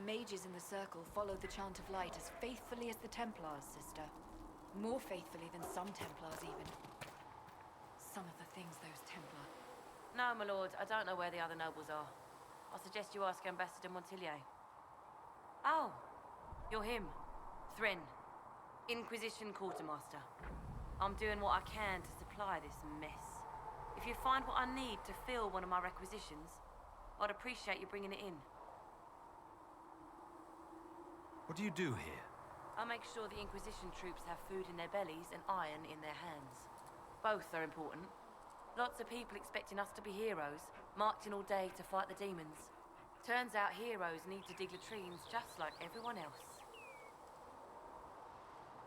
mages in the Circle followed the Chant of Light as faithfully as the Templars, sister. More faithfully than some Templars, even. Some of the things those Templar... No, my lord, I don't know where the other nobles are. I suggest you ask Ambassador Montillier. Oh, you're him. Thren. Inquisition Quartermaster. I'm doing what I can to supply this mess. If you find what I need to fill one of my requisitions, I'd appreciate you bringing it in. What do you do here? I make sure the Inquisition troops have food in their bellies and iron in their hands. Both are important. Lots of people expecting us to be heroes, marching all day to fight the demons. Turns out heroes need to dig latrines just like everyone else.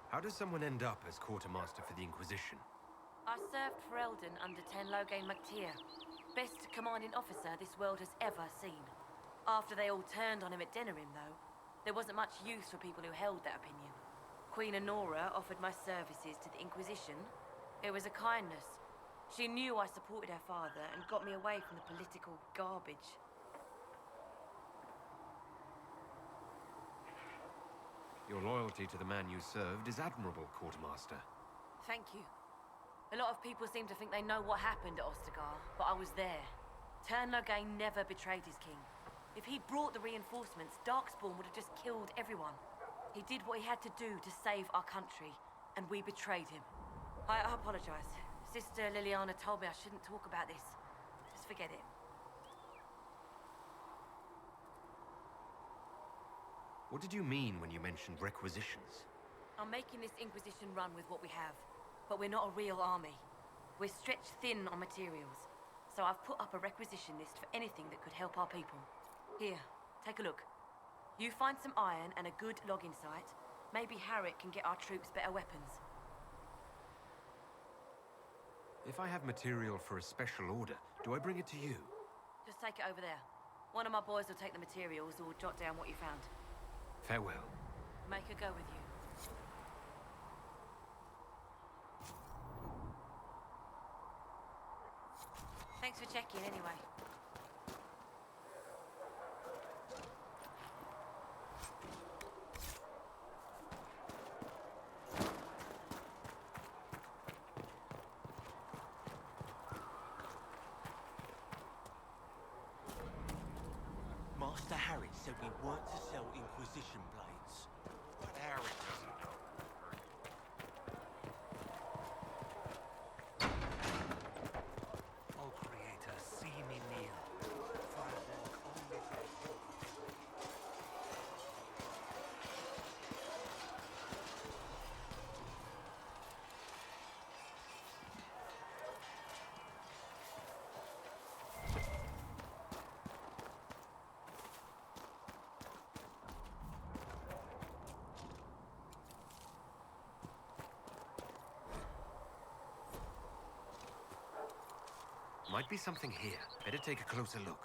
How does someone end up as quartermaster for the Inquisition? I served for Eldon under Tenloge MacTier, best commanding officer this world has ever seen. After they all turned on him at Denerim, though, there wasn't much use for people who held that opinion. Queen Honora offered my services to the Inquisition. It was a kindness. She knew I supported her father and got me away from the political garbage. Your loyalty to the man you served is admirable, Quartermaster. Thank you. A lot of people seem to think they know what happened at Ostagar, but I was there. Tenloge never betrayed his king. If he'd brought the reinforcements, Darkspawn would have just killed everyone. He did what he had to do to save our country, and we betrayed him. I apologize. Sister Liliana told me I shouldn't talk about this. Just forget it. What did you mean when you mentioned requisitions? I'm making this Inquisition run with what we have, but we're not a real army. We're stretched thin on materials, so I've put up a requisition list for anything that could help our people. Here, take a look. You find some iron and a good logging site, maybe Harriet can get our troops better weapons. If I have material for a special order, do I bring it to you? Just take it over there. One of my boys will take the materials or jot down what you found. Farewell. Make her go with you. Thanks for checking anyway. Master Harry said we weren't to sell Inquisition blades. But Harry doesn't know. I'll create a seamy meal. Firewalk only for Might be something here. Better take a closer look.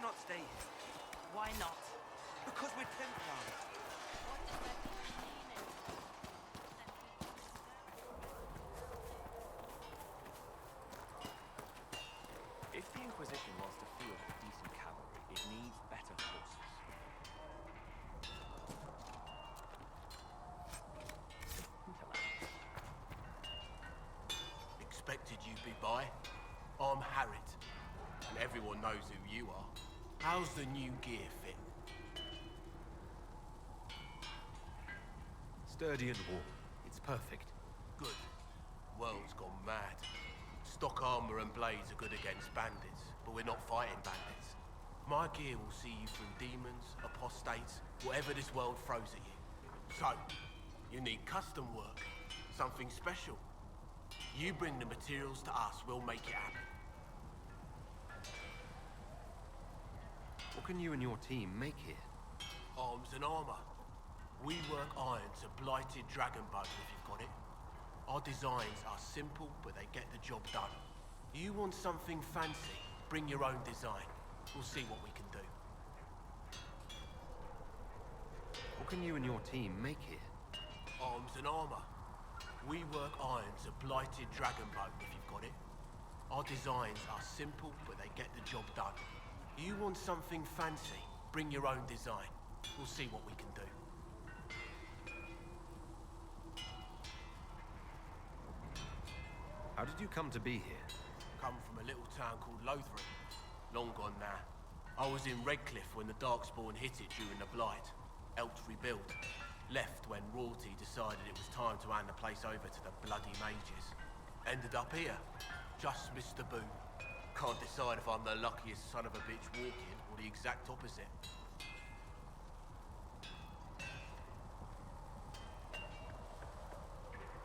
cannot stay here. Why not? Because we're Templars. If the Inquisition wants to field decent cavalry, it needs better horses. Expected you'd be by. I'm Harriet, and everyone knows who you are. How's the new gear fit? Sturdy and warm. It's perfect. Good. World's gone mad. Stock armor and blades are good against bandits, but we're not fighting bandits. My gear will see you through demons, apostates, whatever this world throws at you. So, you need custom work, something special. You bring the materials to us, we'll make it happen. What can you and your team make here? Arms and armor. We work iron to blighted dragon bone if you've got it. Our designs are simple, but they get the job done. You want something fancy, bring your own design. We'll see what we can do. What can you and your team make here? Arms and armor. We work iron to blighted dragon bone if you've got it. Our designs are simple, but they get the job done. You want something fancy, bring your own design. We'll see what we can do. How did you come to be here? Come from a little town called Lothringen. Long gone now. I was in Redcliffe when the Darkspawn hit it during the Blight. Helped rebuild. Left when royalty decided it was time to hand the place over to the bloody mages. Ended up here. Just missed the boom. Can't decide if I'm the luckiest son of a bitch walking or the exact opposite.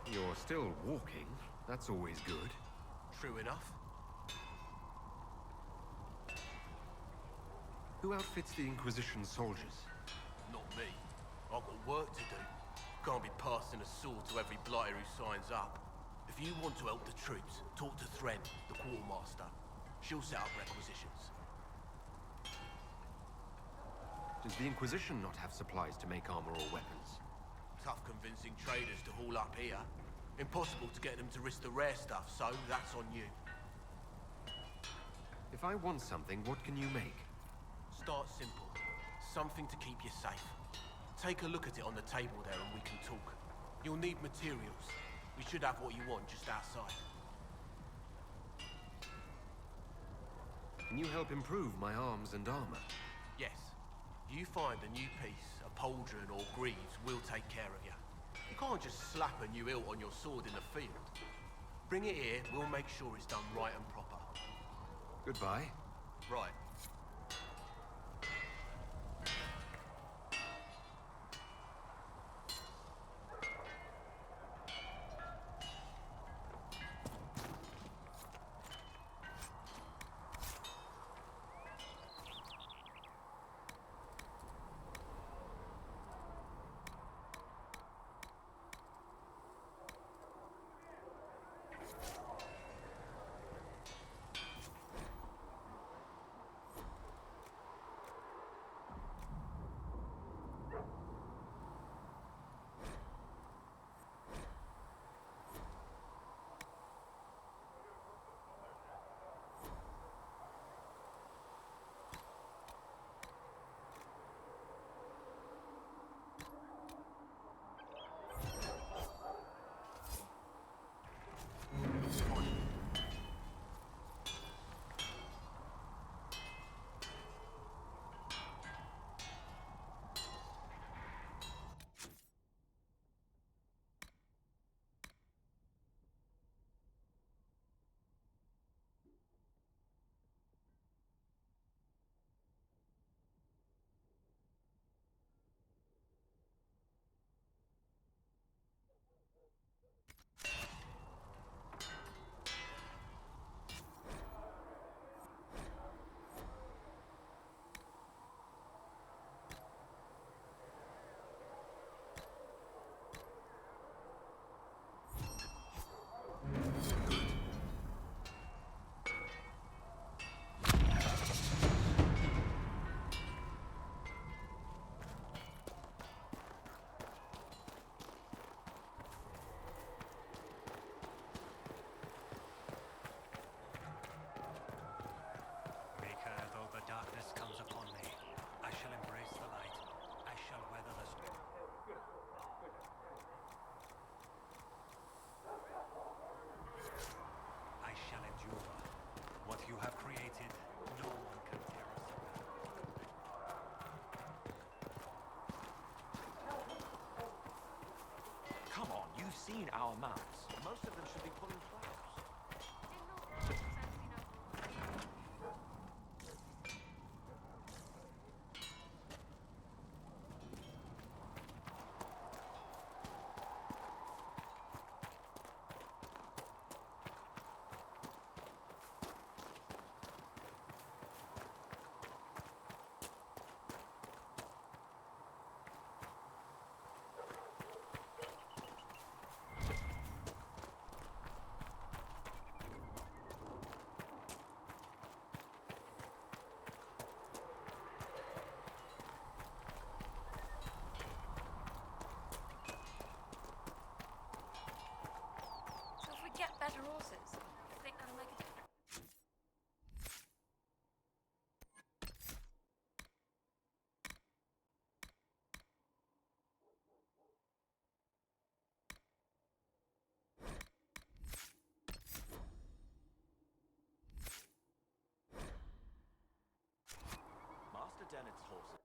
You're still walking. That's always good. True enough. Who outfits the Inquisition soldiers? Not me. I've got work to do. Can't be passing a sword to every blighter who signs up. If you want to help the troops, talk to Thren, the quartermaster. She'll set up requisitions. Does the Inquisition not have supplies to make armor or weapons? Tough convincing traders to haul up here. Impossible to get them to risk the rare stuff, so that's on you. If I want something, what can you make? Start simple. Something to keep you safe. Take a look at it on the table there and we can talk. You'll need materials. We should have what you want just outside. Can you help improve my arms and armor? Yes. You find a new piece, a pauldron or greaves, we'll take care of you. You can't just slap a new hilt on your sword in the field. Bring it here, we'll make sure it's done right and proper. Goodbye. Right. seen our mounts. Most of them should be pulling plows. So if we get better horses, you think that'll make a difference? Master Dennett's horses.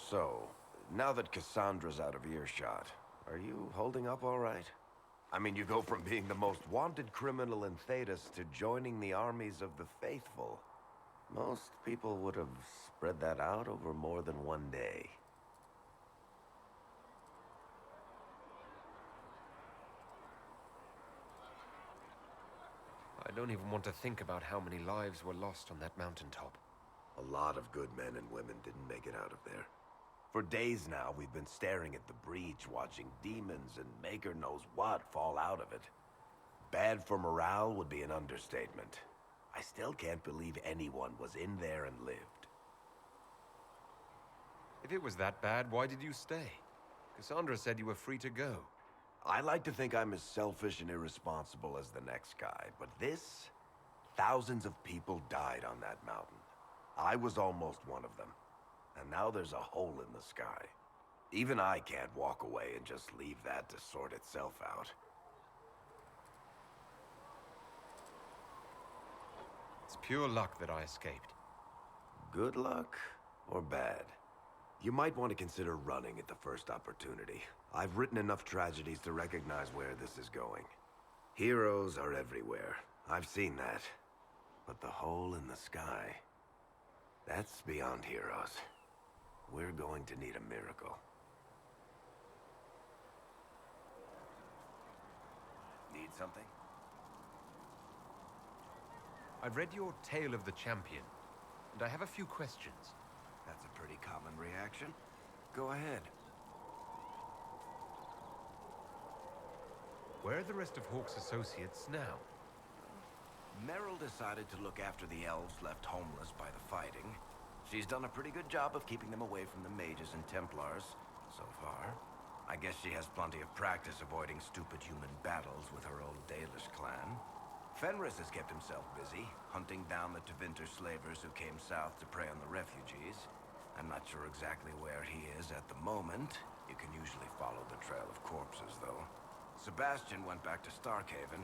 So, now that Cassandra's out of earshot, are you holding up all right? I mean, you go from being the most wanted criminal in Thedas to joining the armies of the faithful. Most people would have spread that out over more than one day. I don't even want to think about how many lives were lost on that mountaintop. A lot of good men and women didn't make it out of there. For days now, we've been staring at the breach, watching demons and maker knows what fall out of it. Bad for morale would be an understatement. I still can't believe anyone was in there and lived. If it was that bad, why did you stay? Cassandra said you were free to go. I like to think I'm as selfish and irresponsible as the next guy, but this... Thousands of people died on that mountain. I was almost one of them. And now there's a hole in the sky. Even I can't walk away and just leave that to sort itself out. It's pure luck that I escaped. Good luck or bad? You might want to consider running at the first opportunity. I've written enough tragedies to recognize where this is going. Heroes are everywhere. I've seen that. But the hole in the sky... that's beyond heroes. We're going to need a miracle. Need something? I've read your Tale of the Champion, and I have a few questions. That's a pretty common reaction. Go ahead. Where are the rest of Hawke's associates now? Merrill decided to look after the elves left homeless by the fighting. She's done a pretty good job of keeping them away from the mages and Templars, so far. I guess she has plenty of practice avoiding stupid human battles with her old Dalish clan. Fenris has kept himself busy, hunting down the Tevinter slavers who came south to prey on the refugees. I'm not sure exactly where he is at the moment. You can usually follow the trail of corpses, though. Sebastian went back to Starkhaven.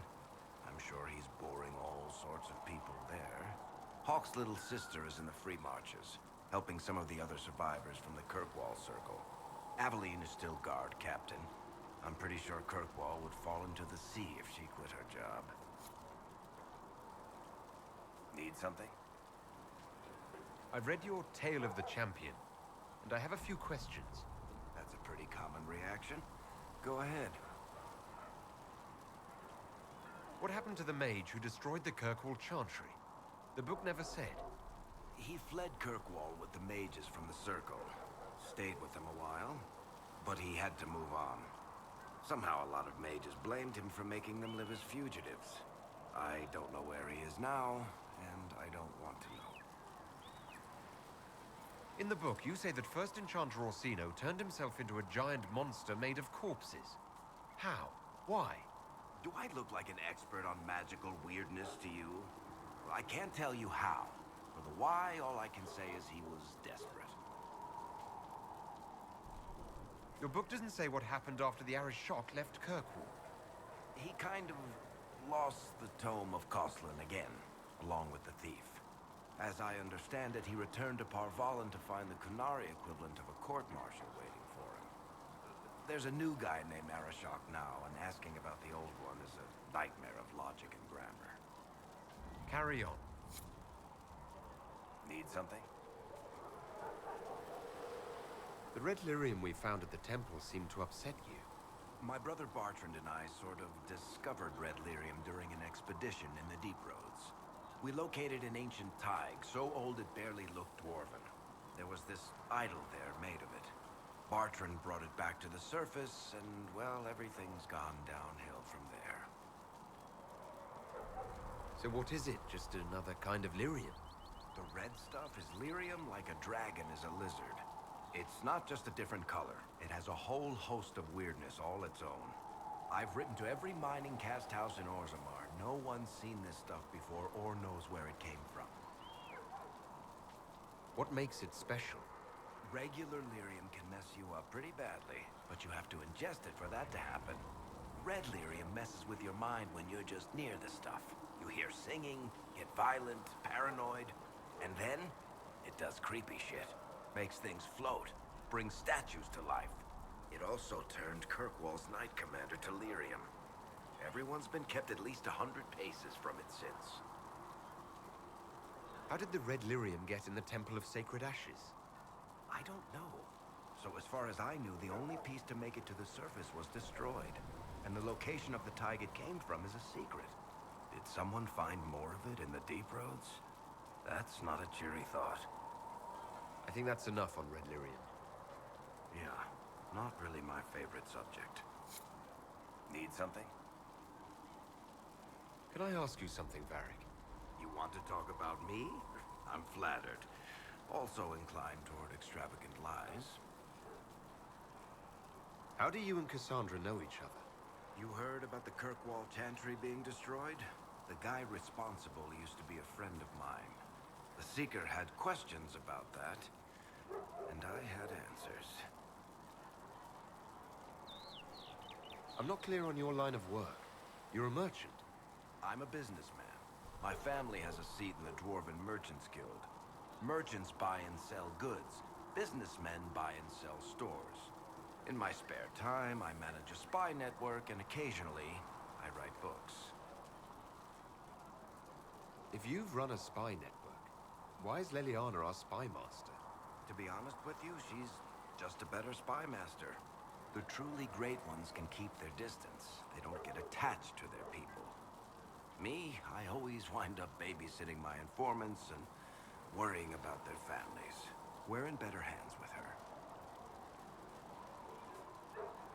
I'm sure he's boring all sorts of people there. Hawke's little sister is in the Free Marches, helping some of the other survivors from the Kirkwall Circle. Aveline is still guard captain. I'm pretty sure Kirkwall would fall into the sea if she quit her job. Need something? I've read your Tale of the Champion, and I have a few questions. That's a pretty common reaction. Go ahead. What happened to the mage who destroyed the Kirkwall Chantry? The book never said. He fled Kirkwall with the mages from the Circle. Stayed with them a while, but he had to move on. Somehow a lot of mages blamed him for making them live as fugitives. I don't know where he is is now, and I don't want to know. In the book, you say that first Enchanter Orsino turned himself into a giant monster made of corpses. How? Why? Do I look like an expert on magical weirdness to you? Well, I can't tell you how. For the why, all I can say is he was desperate. Your book doesn't say what happened after the Arishok left Kirkwall. He kind of lost the tome of Coslin again, along with the thief. As I understand it, he returned to Parvalan to find the Kunari equivalent of a court-martial waiting for him. There's a new guy named Arishok now, and asking about the old one is a nightmare of logic and grammar. Carry on. Need something? The red lyrium we found at the temple seemed to upset you. My brother Bartrand and I sort of discovered red lyrium during an expedition in the Deep Roads. We located an ancient Tig, so old it barely looked dwarven. There was this idol there made of it. Bartrand brought it back to the surface, and, well, everything's gone downhill from there. So what is it? Just another kind of lyrium? The red stuff is lyrium like a dragon is a lizard. It's not just a different color. It has a whole host of weirdness all its own. I've written to every mining cast house in Orzammar. No one's seen this stuff before or knows where it came from. What makes it special? Regular lyrium can mess you up pretty badly, but you have to ingest it for that to happen. Red lyrium messes with your mind when you're just near the stuff. You hear singing, get violent, paranoid, and then it does creepy shit. Makes things float, brings statues to life. It also turned Kirkwall's Knight Commander to lyrium. Everyone's been kept at least 100 paces from it since. How did the red lyrium get in the Temple of Sacred Ashes? I don't know. So as far as I knew, the only piece to make it to the surface was destroyed. And the location of the Tig it came from is a secret. Did someone find more of it in the Deep Roads? That's not a cheery thought. I think that's enough on red lyrium. Yeah, not really my favorite subject. Need something? Can I ask you something, Varric? You want to talk about me? I'm flattered. Also inclined toward extravagant lies. How do you and Cassandra know each other? You heard about the Kirkwall Chantry being destroyed? The guy responsible used to be a friend of mine. The Seeker had questions about that, and I had answers. I'm not clear on your line of work. You're a merchant. I'm a businessman. My family has a seat in the Dwarven Merchants Guild. Merchants buy and sell goods. Businessmen buy and sell stores. In my spare time, I manage a spy network, and occasionally, I write books. If you've run a spy network, why is Leliana our spy master? To be honest with you, she's just a better spy master. The truly great ones can keep their distance. They don't get attached to their people. Me, I always wind up babysitting my informants and worrying about their families. We're in better hands with her.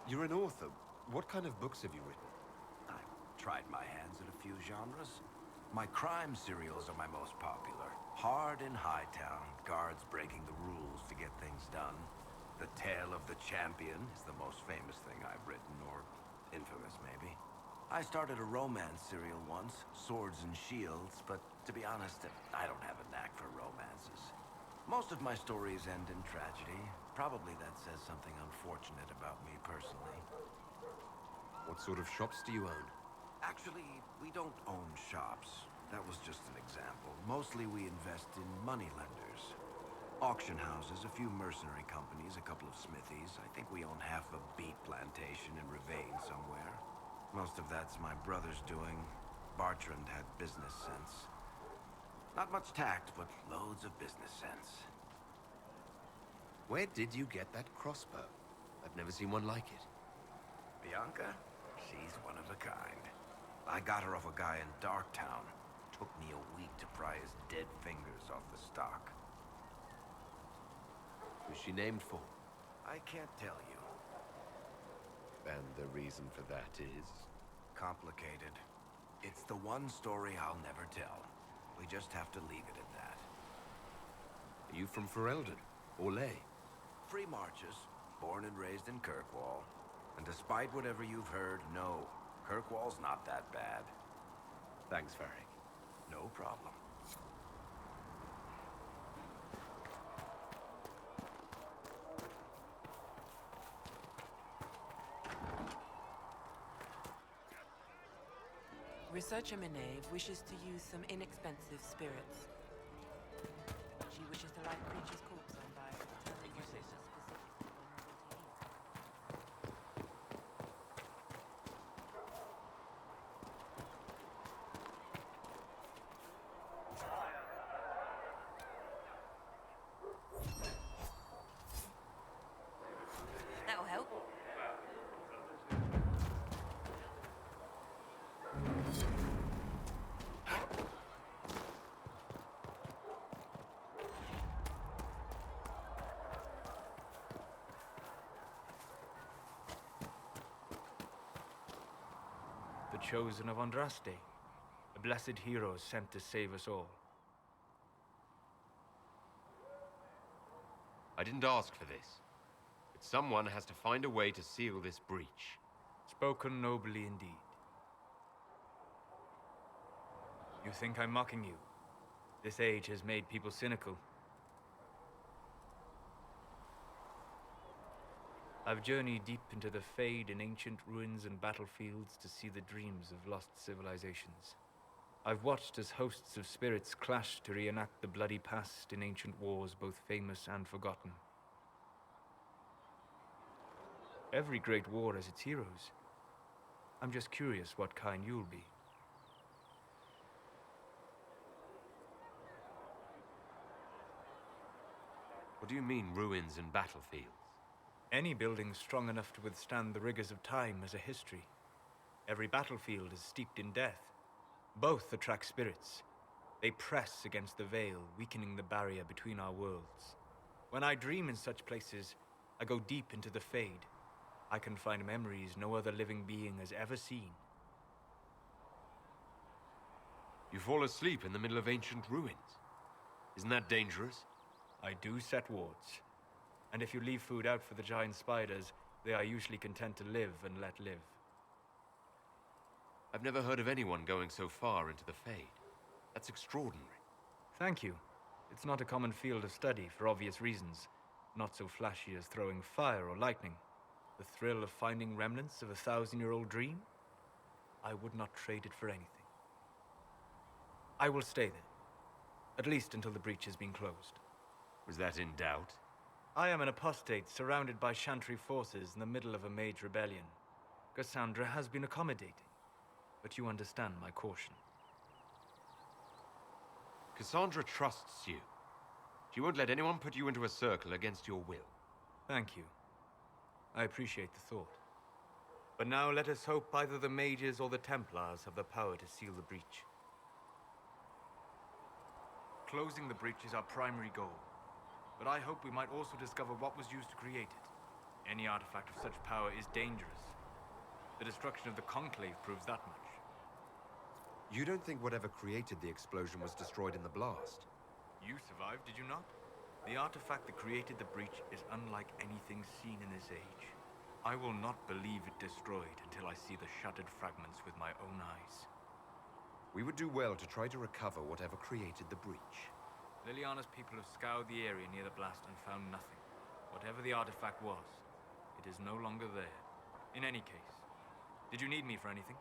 You're an author. What kind of books have you written? I've tried my hands at a few genres. My crime serials are my most popular. Hard in Hightown, guards breaking the rules to get things done. The Tale of the Champion is the most famous thing I've written, or infamous maybe. I started a romance serial once, Swords and Shields, but to be honest, I don't have a knack for romances. Most of my stories end in tragedy. Probably that says something unfortunate about me personally. What sort of shops do you own? Actually, we don't own shops. That was just an example. Mostly we invest in moneylenders. Auction houses, a few mercenary companies, a couple of smithies. I think we own half a beet plantation in Ravane somewhere. Most of that's my brother's doing. Bartrand had business sense. Not much tact, but loads of business sense. Where did you get that crossbow? I've never seen one like it. Bianca? She's one of a kind. I got her off a guy in Darktown. Took me a week to pry his dead fingers off the stock. Who's she named for? I can't tell you. And the reason for that is? Complicated. It's the one story I'll never tell. We just have to leave it at that. Are you from Ferelden? Or Ley? Free Marches, born and raised in Kirkwall. And despite whatever you've heard, no, Kirkwall's not that bad. Thanks, Varric. No problem. Researcher Meneve wishes to use some inexpensive spirits. She wishes to light creature's corpse on by determining what is specifically vulnerable to heat. That'll help. The chosen of Andraste, a blessed hero sent to save us all. I didn't ask for this, but someone has to find a way to seal this breach. Spoken nobly indeed. You think I'm mocking you? This age has made people cynical. I've journeyed deep into the Fade in ancient ruins and battlefields to see the dreams of lost civilizations. I've watched as hosts of spirits clash to reenact the bloody past in ancient wars, both famous and forgotten. Every great war has its heroes. I'm just curious what kind you'll be. What do you mean, ruins and battlefields? Any building strong enough to withstand the rigors of time has a history. Every battlefield is steeped in death. Both attract spirits. They press against the veil, weakening the barrier between our worlds. When I dream in such places, I go deep into the Fade. I can find memories no other living being has ever seen. You fall asleep in the middle of ancient ruins. Isn't that dangerous? I do set wards. And if you leave food out for the giant spiders, they are usually content to live and let live. I've never heard of anyone going so far into the Fade. That's extraordinary. Thank you. It's not a common field of study for obvious reasons. Not so flashy as throwing fire or lightning. The thrill of finding remnants of a 1,000-year-old dream? I would not trade it for anything. I will stay there. At least until the breach has been closed. Was that in doubt? I am an apostate surrounded by Chantry forces in the middle of a mage rebellion. Cassandra has been accommodating, but you understand my caution. Cassandra trusts you. She won't let anyone put you into a circle against your will. Thank you. I appreciate the thought. But now let us hope either the mages or the Templars have the power to seal the breach. Closing the breach is our primary goal. But I hope we might also discover what was used to create it. Any artifact of such power is dangerous. The destruction of the Conclave proves that much. You don't think whatever created the explosion was destroyed in the blast? You survived, did you not? The artifact that created the breach is unlike anything seen in this age. I will not believe it destroyed until I see the shattered fragments with my own eyes. We would do well to try to recover whatever created the breach. Liliana's people have scoured the area near the blast and found nothing. Whatever the artifact was, it is no longer there. In any case, did you need me for anything?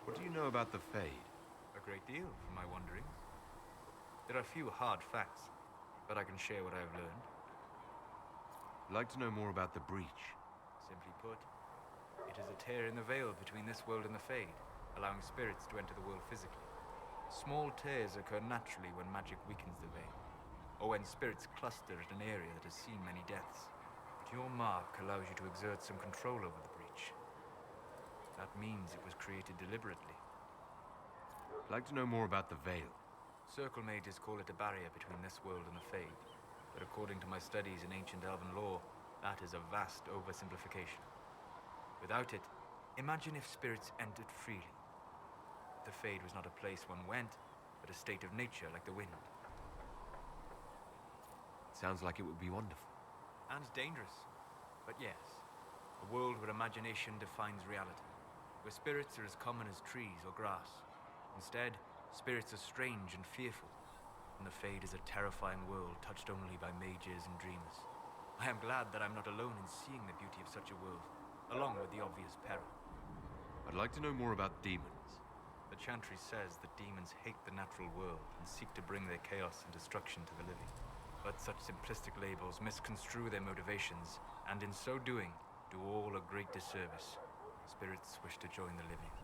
What do you know about the Fade? A great deal, from my wanderings. There are few hard facts, but I can share what I have learned. I'd like to know more about the breach. Simply put, it is a tear in the veil between this world and the Fade, allowing spirits to enter the world physically. Small tears occur naturally when magic weakens the veil, or when spirits cluster at an area that has seen many deaths. But your mark allows you to exert some control over the breach. That means it was created deliberately. I'd like to know more about the veil. Circle mages call it a barrier between this world and the Fade, but according to my studies in ancient elven lore, that is a vast oversimplification. Without it, imagine if spirits entered freely. The Fade was not a place one went, but a state of nature like the wind. Sounds like it would be wonderful. And dangerous. But yes, a world where imagination defines reality, where spirits are as common as trees or grass. Instead, spirits are strange and fearful, and the Fade is a terrifying world touched only by mages and dreamers. I am glad that I'm not alone in seeing the beauty of such a world, along with the obvious peril. I'd like to know more about demons. The Chantry says that demons hate the natural world and seek to bring their chaos and destruction to the living. But such simplistic labels misconstrue their motivations, and in so doing, do all a great disservice. Spirits wish to join the living,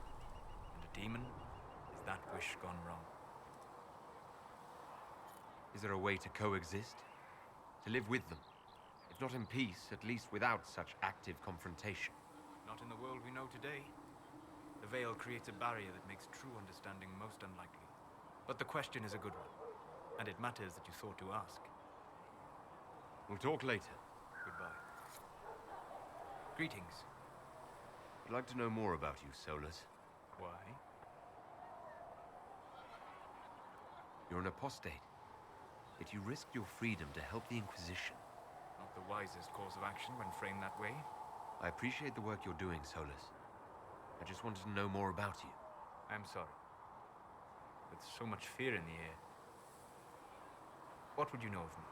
and a demon is that wish gone wrong. Is there a way to coexist? To live with them? If not in peace, at least without such active confrontation. Not in the world we know today. The veil creates a barrier that makes true understanding most unlikely. But the question is a good one, and it matters that you thought to ask. We'll talk later. Goodbye. Greetings. I'd like to know more about you, Solus. Why? You're an apostate, yet you risked your freedom to help the Inquisition. Not the wisest course of action when framed that way. I appreciate the work you're doing, Solus. I just wanted to know more about you. I'm sorry. With so much fear in the air. What would you know of me?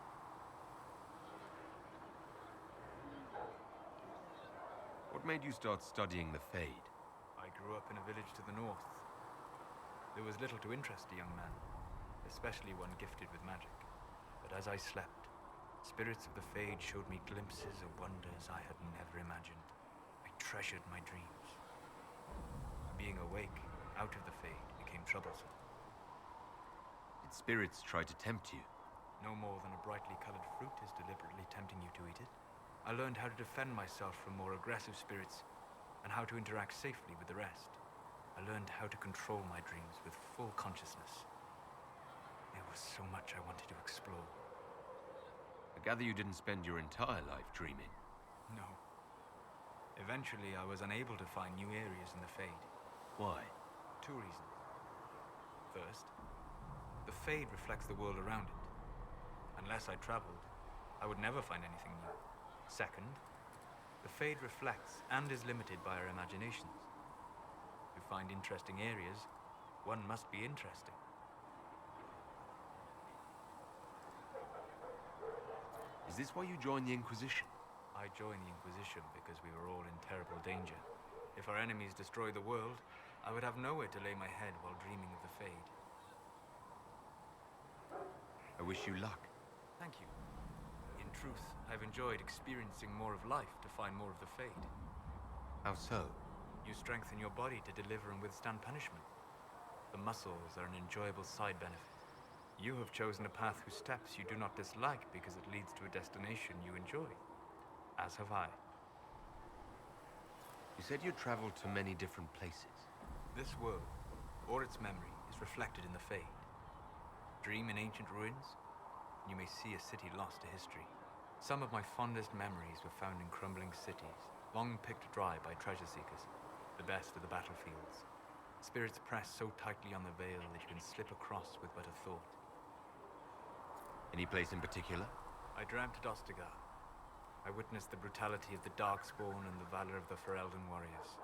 What made you start studying the Fade? I grew up in a village to the north. There was little to interest a young man, especially one gifted with magic. But as I slept, spirits of the Fade showed me glimpses of wonders I had never imagined. I treasured my dreams. Being awake, out of the Fade, became troublesome. Did spirits try to tempt you? No more than a brightly colored fruit is deliberately tempting you to eat it. I learned how to defend myself from more aggressive spirits, and how to interact safely with the rest. I learned how to control my dreams with full consciousness. There was so much I wanted to explore. I gather you didn't spend your entire life dreaming. No. Eventually, I was unable to find new areas in the Fade. Why? 2 reasons. First, the Fade reflects the world around it. Unless I traveled, I would never find anything new. Second, the Fade reflects and is limited by our imaginations. To find interesting areas, one must be interesting. Is this why you joined the Inquisition? I joined the Inquisition because we were all in terrible danger. If our enemies destroyed the world, I would have nowhere to lay my head while dreaming of the Fade. I wish you luck. Thank you. In truth, I've enjoyed experiencing more of life to find more of the Fade. How so? You strengthen your body to deliver and withstand punishment. The muscles are an enjoyable side benefit. You have chosen a path whose steps you do not dislike because it leads to a destination you enjoy. As have I. You said you traveled to many different places. This world, or its memory, is reflected in the Fade. Dream in ancient ruins, and you may see a city lost to history. Some of my fondest memories were found in crumbling cities, long picked dry by treasure seekers, the best of the battlefields. Spirits press so tightly on the veil that you can slip across with but a thought. Any place in particular? I dreamt at Ostagar. I witnessed the brutality of the Darkspawn and the valor of the Ferelden warriors.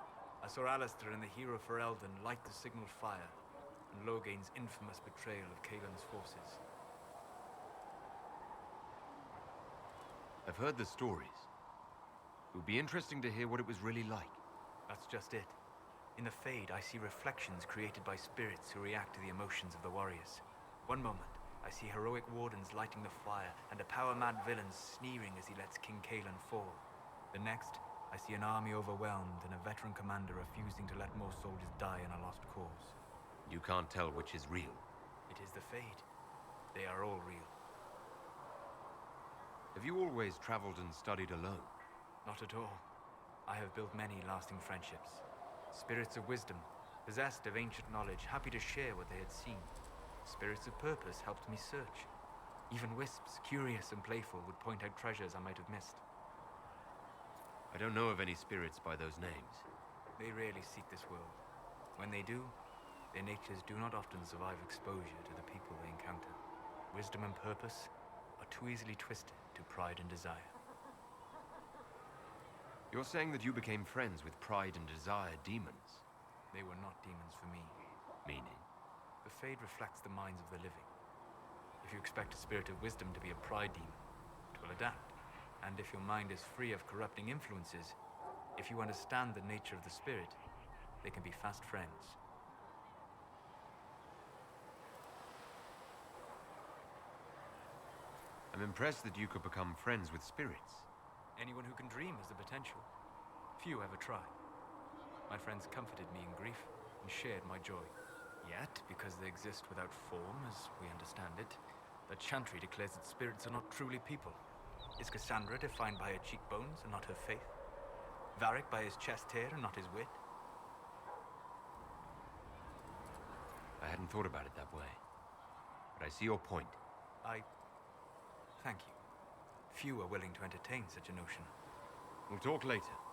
I saw Alistair and the hero Ferelden light the signal fire, and Logain's infamous betrayal of Caelan's forces. I've heard the stories. It would be interesting to hear what it was really like. That's just it. In the Fade, I see reflections created by spirits who react to the emotions of the warriors. One moment, I see heroic wardens lighting the fire, and a power-mad villain sneering as he lets King Caelan fall. The next, I see an army overwhelmed and a veteran commander refusing to let more soldiers die in a lost cause. You can't tell which is real. It is the Fade. They are all real. Have you always traveled and studied alone? Not at all. I have built many lasting friendships. Spirits of wisdom, possessed of ancient knowledge, happy to share what they had seen. Spirits of purpose helped me search. Even wisps, curious and playful, would point out treasures I might have missed. I don't know of any spirits by those names. They rarely seek this world. When they do, Their natures do not often survive exposure to the people they encounter. Wisdom and purpose are too easily twisted to pride and desire. You're saying that you became friends with Pride and Desire demons? They were not demons for me. Meaning? The Fade reflects the minds of the living. If you expect a spirit of wisdom to be a pride demon, it will adapt. And if your mind is free of corrupting influences, if you understand the nature of the spirit, they can be fast friends. I'm impressed that you could become friends with spirits. Anyone who can dream has the potential. Few ever try. My friends comforted me in grief and shared my joy. Yet, because they exist without form, as we understand it, the Chantry declares that spirits are not truly people. Is Cassandra defined by her cheekbones and not her faith? Varric by his chest hair and not his wit? I hadn't thought about it that way. But I see your point. Thank you. Few are willing to entertain such a notion. We'll talk later.